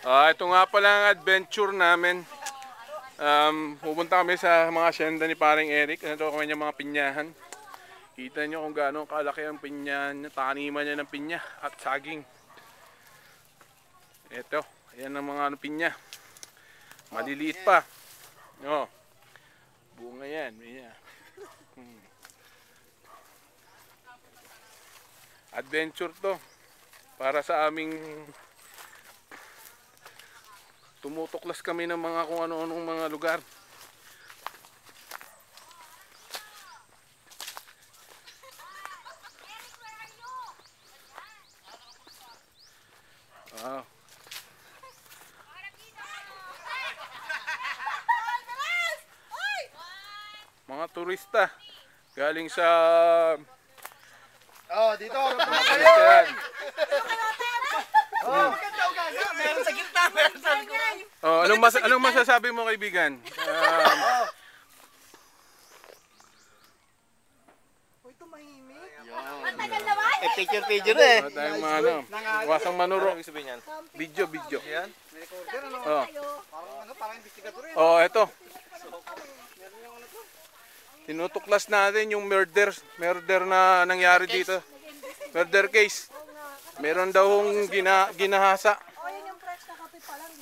Ito nga pala ang adventure namin. Pupunta kami sa mga asyenda ni paring Eric. Ito kami niya mga pinyahan. Kita nyo kung gaano kalaki ang pinyahan, taniman niya ng pinya at saging. Ito, ayan ang mga pinya. Maliliit pa. Bunga yan. Adventure to. Para sa aming tumutuklas kami ng mga kung ano-anong mga lugar. Mga turista galing sa dito. Meron sa gitna, meron sa likuran. Anong masasabi mo, kaibigan? Ito mahimik. Matagal naman. Picture na eh. Tayong mga wasang manuro. Ibig sabihin yan? Video. Yan? Parang investigador yan. Ito. Tinutuklas natin yung murder na nangyari dito. Murder case. Meron daw ginahasa.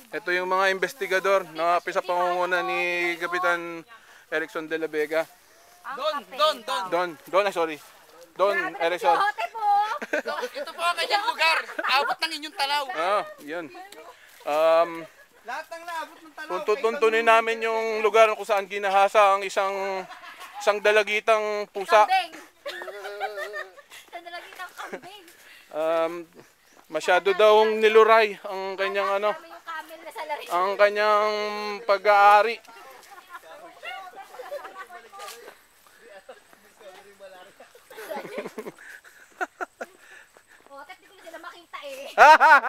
Ito yung mga investigador na sa pangunguna ni Kapitan Erickson de la Vega. Don Erickson. Ito po ang kanyang lugar. Abot ng inyong talaw. Yun. Lahat ng naabot ng tanaw. Tuntunin namin yung lugar kung saan ginahasa ang isang dalagitang pusa. Isang dalagitang kambing. Masyado daw niluray ang kanyang Yung camel na sa larin. ang kanyang pag-aari. Di ko na sila makita eh.